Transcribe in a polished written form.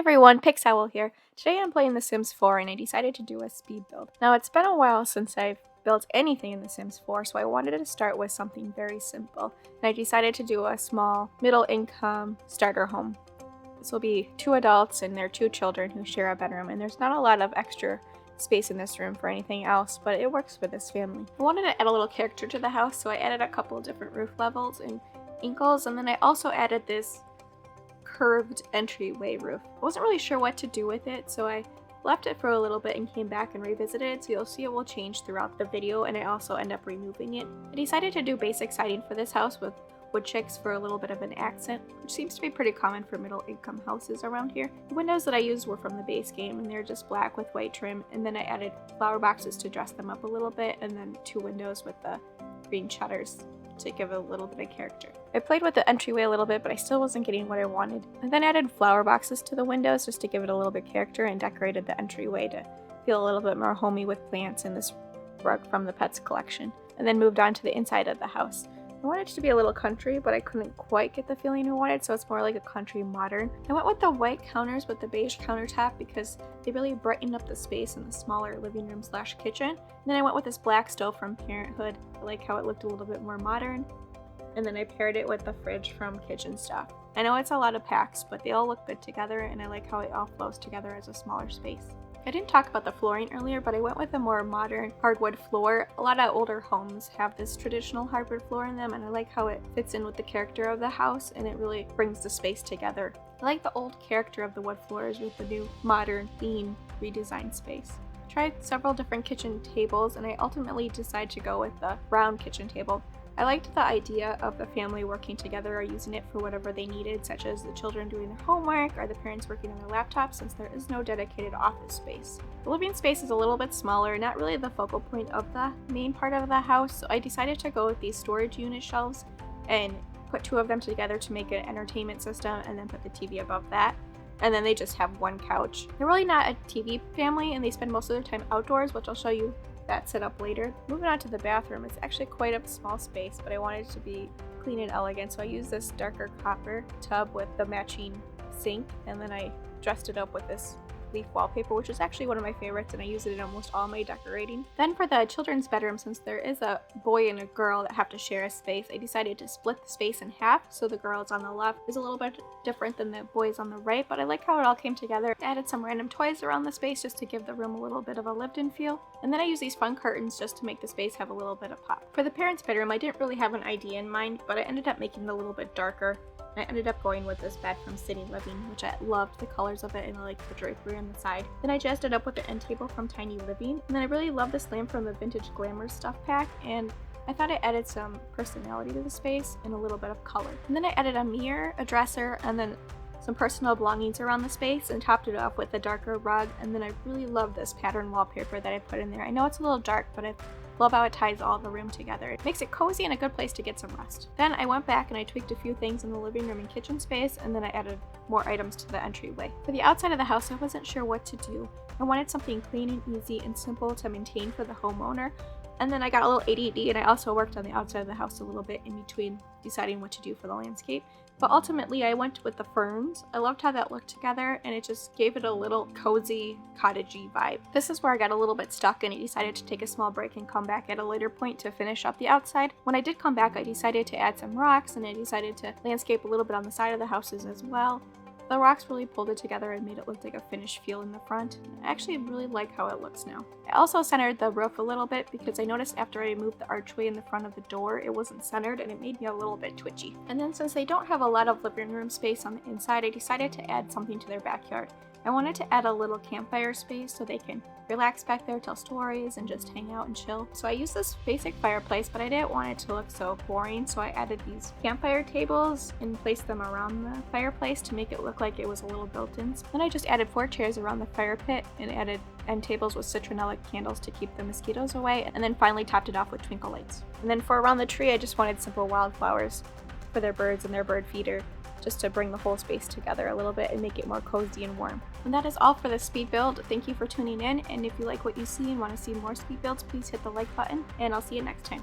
everyone, Pixowl here. Today I'm playing The Sims 4 and I decided to do a speed build. Now it's been a while since I've built anything in The Sims 4, so I wanted to start with something very simple. And I decided to do a small, middle-income starter home. This will be 2 adults and their 2 children who share a bedroom, and there's not a lot of extra space in this room for anything else, but it works for this family. I wanted to add a little character to the house, so I added a couple of different roof levels and ankles, and then I also added this curved entryway roof. I wasn't really sure what to do with it, so I left it for a little bit and came back and revisited it, so you'll see it will change throughout the video, and I also end up removing it. I decided to do basic siding for this house with wood chicks for a little bit of an accent, which seems to be pretty common for middle income houses around here. The windows that I used were from the base game, and they're just black with white trim, and then I added flower boxes to dress them up a little bit, and then 2 windows with the green shutters to give a little bit of character. I played with the entryway a little bit, but I still wasn't getting what I wanted. I then added flower boxes to the windows just to give it a little bit of character, and decorated the entryway to feel a little bit more homey with plants and this rug from the pets collection, and then moved on to the inside of the house. I wanted it to be a little country, but I couldn't quite get the feeling I wanted, so it's more like a country modern. I went with the white counters with the beige countertop because they really brightened up the space in the smaller living room / kitchen. And then I went with this black stove from Parenthood. I like how it looked a little bit more modern. And then I paired it with the fridge from Kitchen Stuff. I know it's a lot of packs, but they all look good together, and I like how it all flows together as a smaller space. I didn't talk about the flooring earlier, but I went with a more modern hardwood floor. A lot of older homes have this traditional hardwood floor in them, and I like how it fits in with the character of the house, and it really brings the space together. I like the old character of the wood floors with the new modern, clean, redesigned space. I tried several different kitchen tables, and I ultimately decided to go with the round kitchen table. I liked the idea of the family working together or using it for whatever they needed, such as the children doing their homework or the parents working on their laptops, since there is no dedicated office space. The living space is a little bit smaller, not really the focal point of the main part of the house, so I decided to go with these storage unit shelves and put 2 of them together to make an entertainment system, and then put the TV above that. And then they just have 1 couch. They're really not a TV family, and they spend most of their time outdoors, which I'll show you that set up later. Moving on to the bathroom, it's actually quite a small space, but I wanted it to be clean and elegant, so I used this darker copper tub with the matching sink, and then I dressed it up with this leaf wallpaper, which is actually one of my favorites, and I use it in almost all my decorating. Then for the children's bedroom, since there is a boy and a girl that have to share a space, I decided to split the space in half, so the girls on the left is a little bit different than the boys on the right, but I like how it all came together. I added some random toys around the space just to give the room a little bit of a lived-in feel, and then I used these fun curtains just to make the space have a little bit of pop. For the parents' bedroom, I didn't really have an idea in mind, but I ended up making it a little bit darker. I ended up going with this bed from City Living, which I loved the colors of it, and I liked the drapery on the side. Then I jazzed it up with the end table from Tiny Living, and then I really love this lamp from the Vintage Glamour stuff pack, and I thought it added some personality to the space and a little bit of color. And then I added a mirror, a dresser, and then some personal belongings around the space, and topped it off with a darker rug. And then I really love this pattern wallpaper that I put in there. I know it's a little dark, but I love how it ties all the room together. It makes it cozy and a good place to get some rest. Then I went back and I tweaked a few things in the living room and kitchen space, and then I added more items to the entryway. For the outside of the house, I wasn't sure what to do. I wanted something clean and easy and simple to maintain for the homeowner. And then I got a little ADD, and I also worked on the outside of the house a little bit in between deciding what to do for the landscape. But ultimately, I went with the ferns. I loved how that looked together, and it just gave it a little cozy, cottagey vibe. This is where I got a little bit stuck, and I decided to take a small break and come back at a later point to finish up the outside. When I did come back, I decided to add some rocks, and I decided to landscape a little bit on the side of the houses as well. The rocks really pulled it together and made it look like a finished feel in the front. I actually really like how it looks now. I also centered the roof a little bit because I noticed after I moved the archway in the front of the door, it wasn't centered and it made me a little bit twitchy. And then since they don't have a lot of living room space on the inside, I decided to add something to their backyard. I wanted to add a little campfire space so they can relax back there, tell stories, and just hang out and chill. So I used this basic fireplace, but I didn't want it to look so boring, so I added these campfire tables and placed them around the fireplace to make it look like it was a little built-in. Then I just added 4 chairs around the fire pit and added end tables with citronella candles to keep the mosquitoes away, and then finally topped it off with twinkle lights. And then for around the tree, I just wanted simple wildflowers for their birds and their bird feeder, just to bring the whole space together a little bit and make it more cozy and warm. And that is all for the speed build. Thank you for tuning in, and if you like what you see and want to see more speed builds, please hit the like button, and I'll see you next time.